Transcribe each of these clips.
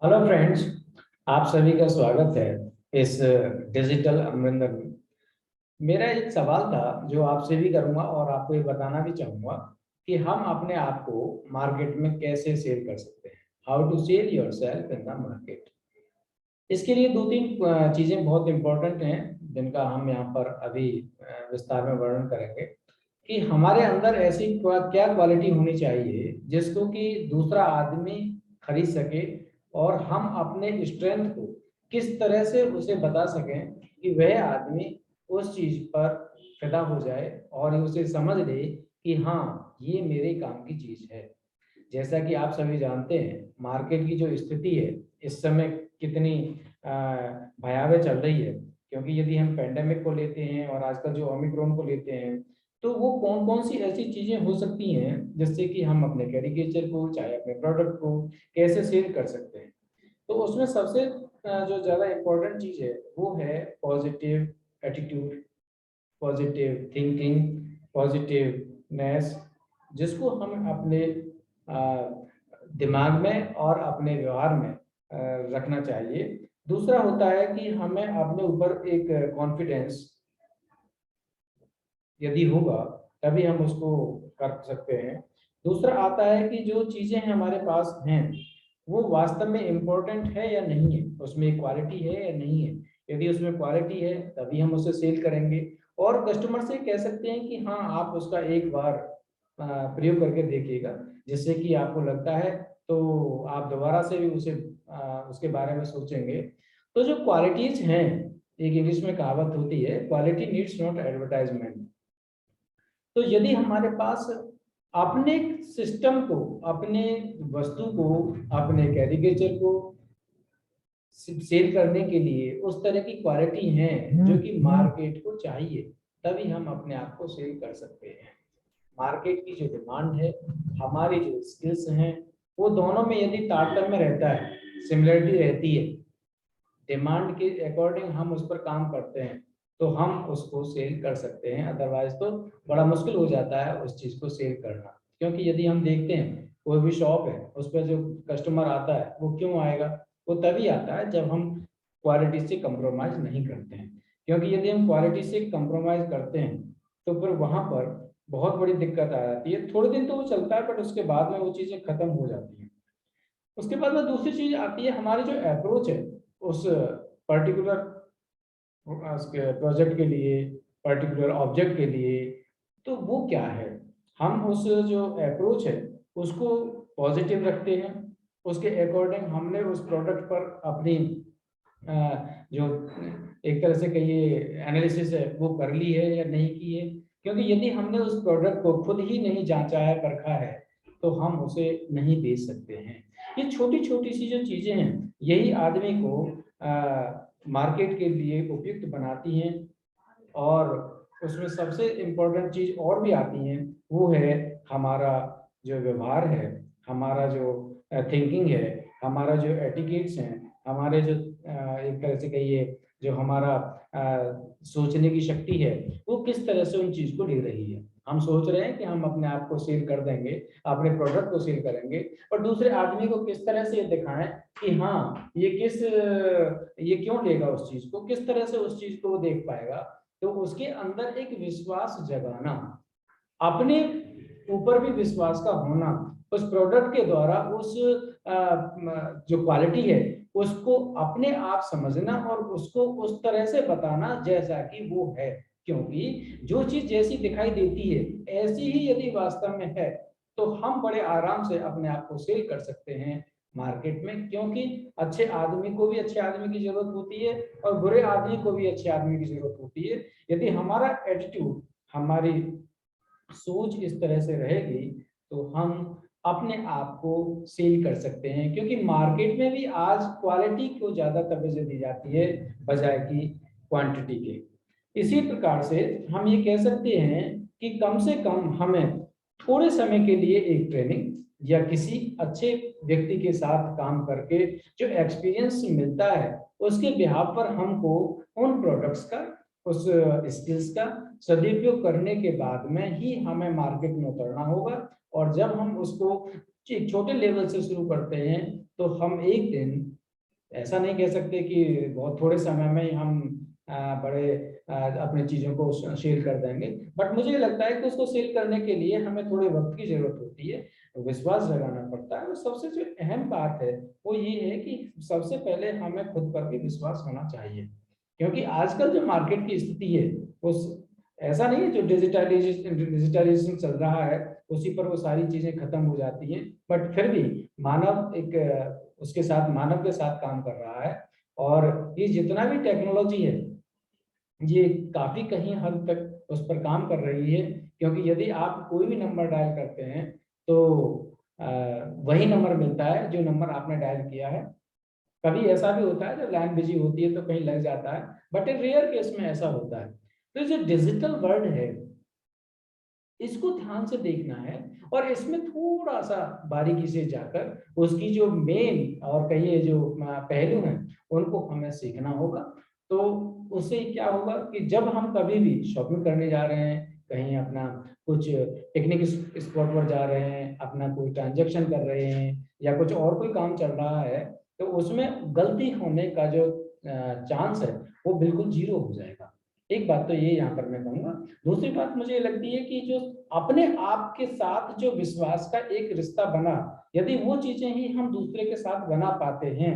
Hello friends. आप सभी का स्वागत है इस डिजिटल अमरिंदर में। मेरा एक सवाल था जो आपसे भी करूंगा और आपको ये बताना भी चाहूंगा कि हम अपने आप को मार्केट में कैसे सेल कर सकते हैं। How to sell yourself in the market. इसके लिए दो तीन चीज़ें बहुत इंपॉर्टेंट हैं जिनका हम यहाँ पर अभी विस्तार में वर्णन करेंगे कि हमारे अंदर ऐसी क्या क्वालिटी होनी चाहिए जिसको कि दूसरा आदमी खरीद सके और हम अपने स्ट्रेंथ को किस तरह से उसे बता सकें कि वह आदमी उस चीज पर फिदा हो जाए और उसे समझ ले कि हाँ, ये मेरे काम की चीज है। जैसा कि आप सभी जानते हैं मार्केट की जो स्थिति है इस समय कितनी अ, भयावह चल रही है। क्योंकि यदि हम पेंडेमिक को लेते हैं और आजकल जो ओमिक्रॉन को लेते हैं तो वो कौन कौन सी ऐसी चीजें हो सकती हैं जिससे कि हम अपने कैरिकेचर को चाहे अपने प्रोडक्ट को कैसे सेल कर सकते हैं। तो उसमें सबसे जो ज़्यादा इम्पोर्टेंट चीज़ है वो है positive attitude, positive thinking, positiveness, जिसको हम अपने दिमाग में और अपने व्यवहार में रखना चाहिए। दूसरा होता है कि हमें अपने ऊपर एक कॉन्फिडेंस यदि होगा तभी हम उसको कर सकते हैं। दूसरा आता है कि जो चीज़ें हमारे पास हैं वो वास्तव में इम्पोर्टेंट है या नहीं है, उसमें क्वालिटी है या नहीं है। यदि उसमें क्वालिटी है तभी हम उसे सेल करेंगे और कस्टमर से कह सकते हैं कि हाँ, आप उसका एक बार प्रयोग करके देखिएगा, जिससे कि आपको लगता है तो आप दोबारा से भी उसके बारे में सोचेंगे। तो जो क्वालिटीज हैं, एक इंग्लिश में कहावत होती है, क्वालिटी नीड्स नॉट एडवर्टाइजमेंट। तो यदि हमारे पास अपने सिस्टम को, अपने वस्तु को, अपने कैरिकेचर को सेल करने के लिए उस तरह की क्वालिटी है जो कि मार्केट को चाहिए, तभी हम अपने आप को सेल कर सकते हैं। मार्केट की जो डिमांड है, हमारी जो स्किल्स हैं, वो दोनों में यदि तारतम्य रहता है, सिमिलरिटी रहती है, डिमांड के अकॉर्डिंग हम उस पर काम करते हैं तो हम उसको सेल कर सकते हैं। अदरवाइज तो बड़ा मुश्किल हो जाता है उस चीज को सेल करना। क्योंकि यदि हम देखते हैं कोई भी शॉप है, उस पर जो कस्टमर आता है वो क्यों आएगा? वो तभी आता है जब हम क्वालिटी से कंप्रोमाइज नहीं करते हैं। क्योंकि यदि हम क्वालिटी से कंप्रोमाइज करते हैं तो फिर वहां पर बहुत बड़ी दिक्कत आ जाती है। थोड़े दिन तो वो चलता है बट उसके बाद में वो चीजें खत्म हो जाती हैं। उसके बाद में दूसरी चीज आती है, हमारी जो अप्रोच है उस पर्टिकुलर उसके प्रोजेक्ट के लिए, पर्टिकुलर ऑब्जेक्ट के लिए, तो वो क्या है। हम उस जो अप्रोच है उसको पॉजिटिव रखते हैं, उसके अकॉर्डिंग हमने उस प्रोडक्ट पर अपनी जो एक तरह से कहिए एनालिसिस है वो कर ली है या नहीं की है। क्योंकि यदि हमने उस प्रोडक्ट को खुद ही नहीं जांचा है, परखा है, तो हम उसे नहीं बेच सकते हैं। ये छोटी छोटी सी जो चीजें हैं यही आदमी को मार्केट के लिए उपयुक्त बनाती हैं। और उसमें सबसे इम्पोर्टेंट चीज और भी आती है, वो है हमारा जो व्यवहार है, हमारा जो थिंकिंग है, हमारा जो एटिकेट्स हैं, हमारे जो एक तरह से कहिए जो हमारा सोचने की शक्ति है, वो किस तरह से उन चीज को ले रही है। हम सोच रहे हैं कि हम अपने आप को सेल कर देंगे, अपने प्रोडक्ट को सेल करेंगे, और दूसरे आदमी को किस तरह से ये दिखाएं कि हाँ, ये क्यों लेगा उस चीज को, किस तरह से उस चीज को वो देख पाएगा। तो उसके अंदर एक विश्वास जगाना, अपने ऊपर भी विश्वास का होना, उस प्रोडक्ट के द्वारा उस जो क्वालिटी है उसको अपने आप समझना और उसको उस तरह से बताना जैसा कि वो है। क्योंकि जो चीज जैसी दिखाई देती है ऐसी ही यदि वास्तव में है तो हम बड़े आराम से अपने आप को सेल कर सकते हैं मार्केट में। क्योंकि अच्छे आदमी को भी अच्छे आदमी की जरूरत होती है और बुरे आदमी को भी अच्छे आदमी की जरूरत होती है। यदि हमारा एटीट्यूड, हमारी सोच इस तरह से रहेगी तो हम अपने आप को सेल कर सकते हैं। क्योंकि मार्केट में भी आज क्वालिटी को ज्यादा तवज्जो दी जाती है बजाय की क्वांटिटी के। इसी प्रकार से हम ये कह सकते हैं कि कम से कम हमें थोड़े समय के लिए एक ट्रेनिंग या किसी अच्छे व्यक्ति के साथ काम करके जो एक्सपीरियंस मिलता है उसके बिहाफ पर हमको उन प्रोडक्ट्स का, उस स्किल्स का सदुपयोग करने के बाद में ही हमें मार्केट में उतरना होगा। और जब हम उसको एक छोटे लेवल से शुरू करते हैं तो हम एक दिन, ऐसा नहीं कह सकते कि बहुत थोड़े समय में ही हम बड़े अपनी चीज़ों को शेयर कर देंगे, बट मुझे लगता है कि उसको शेयर करने के लिए हमें थोड़े वक्त की ज़रूरत होती है, विश्वास जगाना पड़ता है। और सबसे जो अहम बात है वो ये है कि सबसे पहले हमें खुद पर भी विश्वास होना चाहिए, क्योंकि आजकल जो मार्केट की स्थिति है वो ऐसा नहीं है, जो डिजिटलाइजेशन चल रहा है उसी पर वो सारी चीज़ें खत्म हो जाती हैं, बट फिर भी मानव एक उसके साथ, मानव के साथ काम कर रहा है। और ये जितना भी टेक्नोलॉजी है ये काफ़ी कहीं हद तक उस पर काम कर रही है, क्योंकि यदि आप कोई भी नंबर डायल करते हैं तो अ, वही नंबर मिलता है जो नंबर आपने डायल किया है। कभी ऐसा भी होता है जब लाइन बिजी होती है तो कहीं लग जाता है, बट इन रेयर केस में ऐसा होता है। तो जो डिजिटल वर्ल्ड है इसको ध्यान से देखना है, और इसमें थोड़ा-सा बारीकी से जाकर उसकी जो मेन और कहिए जो पहलू हैं, उनको हमें सीखना होगा। तो उससे क्या होगा कि जब हम कभी भी शॉपिंग करने जा रहे हैं, कहीं अपना कुछ पिकनिक स्पॉट पर जा रहे हैं, अपना कोई ट्रांज़ैक्शन कर रहे हैं या कुछ और कोई काम चल रहा है, तो उसमें गलती होने का जो चांस है, वो बिल्कुल ज़ीरो हो जाएगा। एक बात तो ये यहाँ पर मैं कहूँगा। दूसरी बात मुझे लगती है कि जो अपने आप के साथ जो विश्वास का एक रिश्ता बना, यदि वो चीज़ें ही हम दूसरे के साथ बना पाते हैं,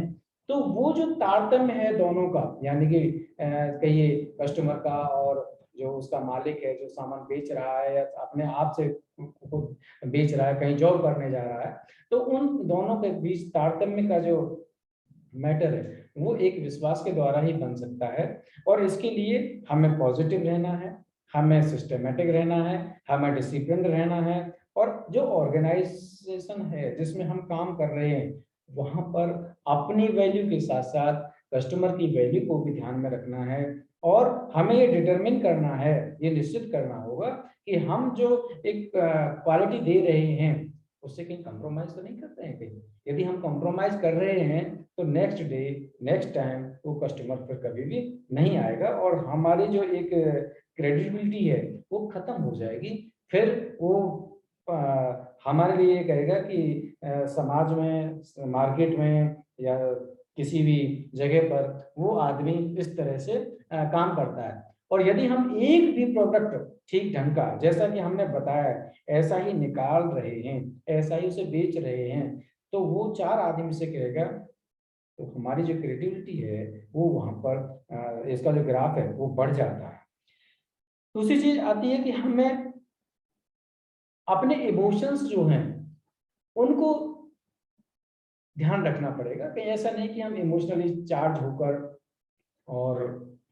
तो वो जो तारतम्य है दोनों का, यानी कि कहिए कस्टमर का और जो उसका मालिक है, जो सामान बेच रहा है या अपने आप से खुद बेच रहा है, कहीं जॉब करने जा रहा है, तो उन दोनों के बीच तारतम्य का जो मैटर है, वो एक विश्वास के द्वारा ही बन सकता है। और इसके लिए हमें पॉजिटिव रहना है, हमें सिस्टमैटिक रहना है, हमें डिसिप्लिन्ड रहना है, और जो ऑर्गेनाइजेशन है जिसमें हम काम कर रहे हैं, वहाँ पर अपनी वैल्यू के साथ-साथ कस्टमर की वैल्यू को भी ध्यान में रखना है। और हमें ये डिटरमिन करना है, ये निश्चित करना होगा कि हम जो एक क्वालिटी दे रहे हैं, उससे कहीं कॉम्प्रोमाइज़ तो नहीं करते हैं कहीं? यदि हम कॉम्प्रोमाइज़ कर रहे हैं तो नेक्स्ट डे, नेक्स्ट टाइम वो कस्टमर फिर कभी भी नहीं आएगा, और हमारी जो एक क्रेडिबिलिटी है वो खत्म हो जाएगी। फिर वो हमारे लिए ये कहेगा कि समाज में, मार्केट में या किसी भी जगह पर वो आदमी इस तरह से काम करता है। और यदि हम एक भी प्रोडक्ट ठीक ढंग का, जैसा कि हमने बताया, ऐसा ही निकाल रहे हैं, ऐसा ही उसे बेच रहे हैं, तो वो 4 आदमी से कहेगा, तो हमारी जो क्रिएटिविटी है वो वहाँ पर इसका जो ग्राफ है वो बढ़ जाता है। दूसरी चीज़ आती है कि हमें अपने इमोशंस जो हैं उनको ध्यान रखना पड़ेगा। कहीं ऐसा नहीं कि हम इमोशनली चार्ज होकर और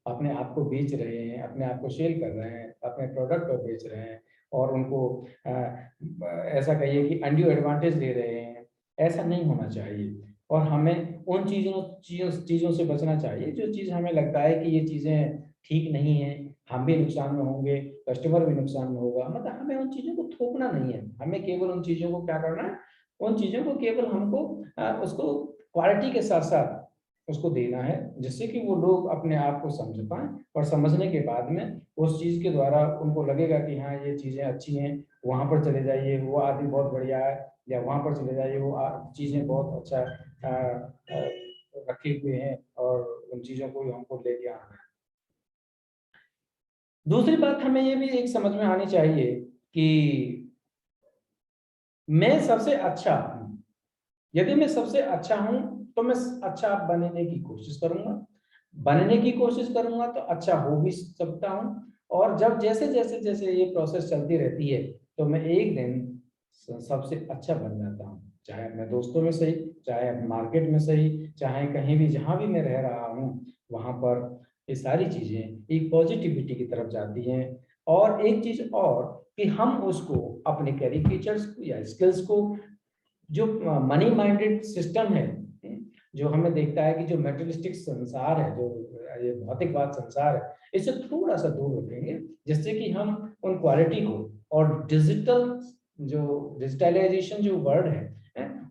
अपने आप को बेच रहे हैं, अपने आप को सेल कर रहे हैं, अपने प्रोडक्ट को बेच रहे हैं और उनको ऐसा कहिए कि अनड्यू एडवांटेज ले रहे हैं, ऐसा नहीं होना चाहिए। और हमें उन चीज़ों चीज़ों चीज़ों से बचना चाहिए, जो चीज़ हमें लगता है कि ये चीज़ें ठीक नहीं हैं, हम भी नुकसान में होंगे, कस्टमर भी नुकसान में होगा, मतलब हमें उन चीज़ों को थोपना नहीं है। हमें केवल उन चीज़ों को क्या करना है, उन चीज़ों को केवल हमको उसको क्वालिटी के साथ-साथ उसको देना है, जिससे कि वो लोग अपने आप को समझ पाएँ, और समझने के बाद में उस चीज़ के द्वारा उनको लगेगा कि हाँ, ये चीज़ें अच्छी हैं, वहाँ पर चले जाइए, वो आदमी बहुत बढ़िया है, या वहाँ पर चले जाइए, वो चीज़ें बहुत अच्छा रखे हुए हैं, और उन चीज़ों को ही हमको लेके आना है। दूसरी बात हमें ये भी एक समझ में आनी चाहिए कि मैं सबसे अच्छा हूँ। यदि मैं सबसे अच्छा हूँ, तो मैं अच्छा बनने की कोशिश करूँगा। बनने की कोशिश करूँगा तो अच्छा हो भी सकता हूँ, और जब जैसे ये प्रोसेस चलती रहती है, तो मैं एक दिन सबसे अच्छा बन जाता हूँ। चाहे मैं दोस्तों में सही, चाहे मार्केट में सही, चाहे कहीं भी जहाँ भी मैं रह रहा हूँ, वहाँ पर ये सारी चीज़ें एक पॉजिटिविटी की तरफ जाती हैं। और एक चीज़ और कि हम उसको अपने कैरिकेचर्स को या स्किल्स को, जो मनी माइंडेड सिस्टम है, जो हमें देखता है कि जो मटेरियलिस्टिक संसार है, जो ये भौतिकवाद संसार है, इससे थोड़ा-सा दूर रखेंगे, जिससे कि हम उन क्वालिटी को और डिजिटलाइजेशन जो वर्ड है,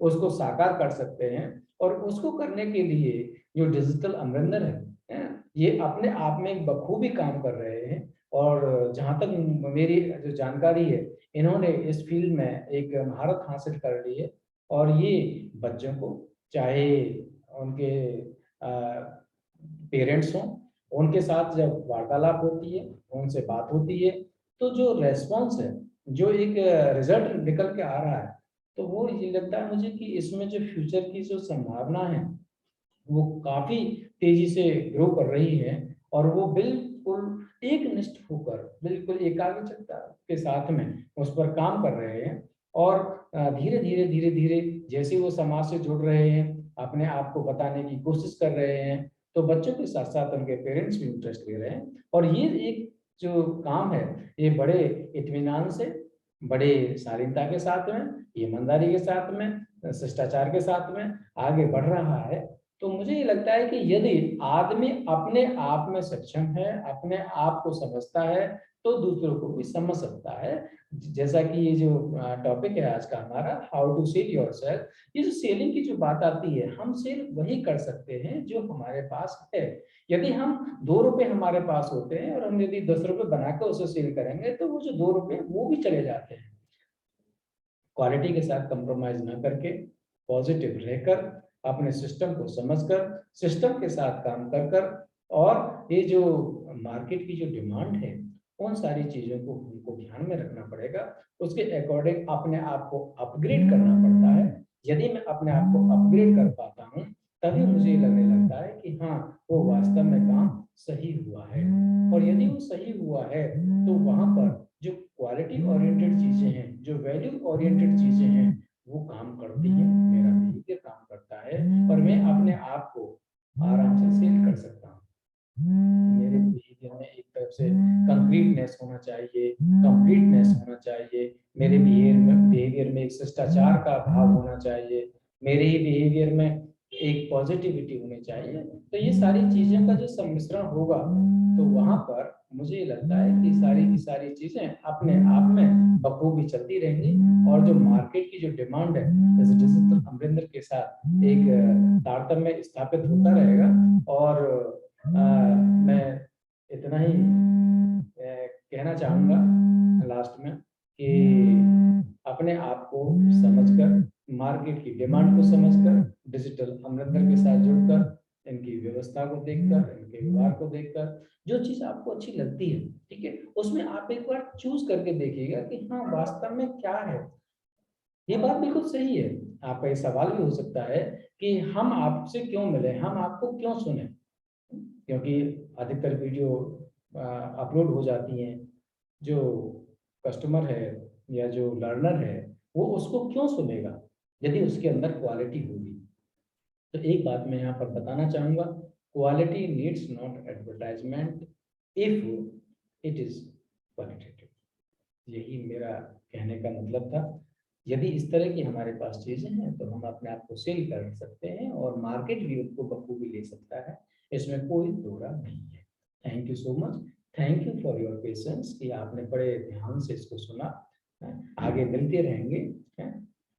उसको साकार कर सकते हैं। और उसको करने के लिए जो डिजिटल अमरिंदर है, ये अपने आप में एक बखूबी काम कर रहे हैं। और जहाँ तक मेरी जो जानकारी है, इन्होंने इस फ़ील्ड में एक महारत हासिल कर ली है। और ये बच्चों को, चाहे उनके पेरेंट्स हों, उनके साथ जब वार्तालाप होती है, उनसे बात होती है, तो जो रेस्पॉन्स है, जो एक रिजल्ट निकल के आ रहा है, तो वो ये लगता है मुझे कि इसमें जो फ्यूचर की जो संभावना है वो काफी तेजी से ग्रो कर रही है, और वो बिल्कुल एकनिष्ठ होकर, बिल्कुल एकाग्रचित्ता के साथ में उस पर काम कर रहे हैं। और धीरे धीरे जैसे वो समाज से जुड़ रहे हैं, अपने आप को बताने की कोशिश कर रहे हैं, तो बच्चों के साथ साथ उनके पेरेंट्स भी इंटरेस्ट ले रहे हैं। और ये एक जो काम है, ये बड़े इत्मीनान से, बड़े शालीनता के साथ में, ईमानदारी के साथ में, शिष्टाचार के साथ में आगे बढ़ रहा है। तो मुझे ये लगता है कि यदि आदमी अपने आप में सक्षम है, अपने आप को समझता है, तो दूसरों को भी समझ सकता है। जैसा कि ये जो टॉपिक है आज का हमारा, हाउ टू सेल योरसेल्फ, ये जो सेलिंग की जो बात आती है, हम सेल वही कर सकते हैं जो हमारे पास है। यदि हम 2 रुपए हमारे पास होते हैं और हम यदि 10 रुपए बनाकर उसे सेल करेंगे, तो वो जो 2 रुपए वो भी चले जाते हैं। क्वालिटी के साथ कंप्रोमाइज ना करके, पॉजिटिव रहकर, अपने सिस्टम को समझकर, सिस्टम के साथ काम कर कर, और ये जो मार्केट की जो डिमांड है, उन सारी चीजों को हमको ध्यान में रखना पड़ेगा। उसके अकॉर्डिंग अपने आप को अपग्रेड करना पड़ता है। यदि मैं अपने आप को अपग्रेड कर पाता हूँ, तभी मुझे लगने लगता है कि हाँ, वो वास्तव में काम सही हुआ है। और यदि वो सही हुआ है, तो वहां पर जो क्वालिटी ओरिएंटेड चीजें हैं, जो वैल्यू ओरिएंटेड चीजें हैं, वो काम करती हैं, मेरा बिहेवियर काम करता है, और मैं अपने आप को आराम से सेल कर सकता हूँ। मेरे बिहेवियर में एक तरफ से कंक्रीटनेस होना चाहिए, कंप्लीटनेस होना चाहिए, मेरे बिहेवियर में एक शिष्टाचार का भाव होना चाहिए, मेरे ही बिहेवियर में एक पॉजिटिविटी होनी चाहिए। तो ये सारी चीजों का जो सम्मिश्रण होगा, तो वहां पर मुझे लगता है कि सारी की सारी चीजें अपने आप में बखूबी चलती रहेंगी, और जो मार्केट की जो डिमांड है, जैसे डिजिटल अमरिंदर के साथ एक तारतम्य स्थापित होता रहेगा। और मैं इतना ही कहना चाहूंगा लास्ट में कि अपने आप को समझकर, मार्केट की डिमांड को समझकर, डिजिटल अमरिंदर के साथ जुड़कर, इनकी व्यवस्था को देखकर, इनके व्यवहार को देखकर, जो चीज आपको अच्छी लगती है, ठीक है, उसमें आप एक बार चूज करके देखिएगा कि हाँ, वास्तव में क्या है। ये बात बिल्कुल सही है। आपका ये सवाल भी हो सकता है कि हम आपसे क्यों मिले, हम आपको क्यों सुने, क्योंकि अधिकतर वीडियो अपलोड हो जाती हैं। जो कस्टमर है या जो लर्नर है, वो उसको क्यों सुनेगा यदि उसके अंदर क्वालिटी होगी। तो एक बात मैं यहाँ पर बताना चाहूँगा, quality needs not advertisement if it is qualitative. यही मेरा कहने का मतलब था। यदि इस तरह की हमारे पास चीजें हैं, तो हम अपने आप को सेल कर सकते हैं, और मार्केट भी उसको बखूबी ले सकता है। इसमें कोई दो राय नहीं है। Thank you so much. Thank you for your patience कि आपने बड़े ध्यान से इसको सुना। आगे मिलते रहेंगे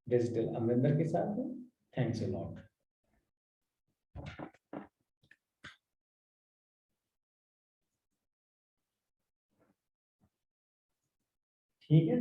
डिजिटल अमरिंदर के साथ। Thanks a lot. ठीक है।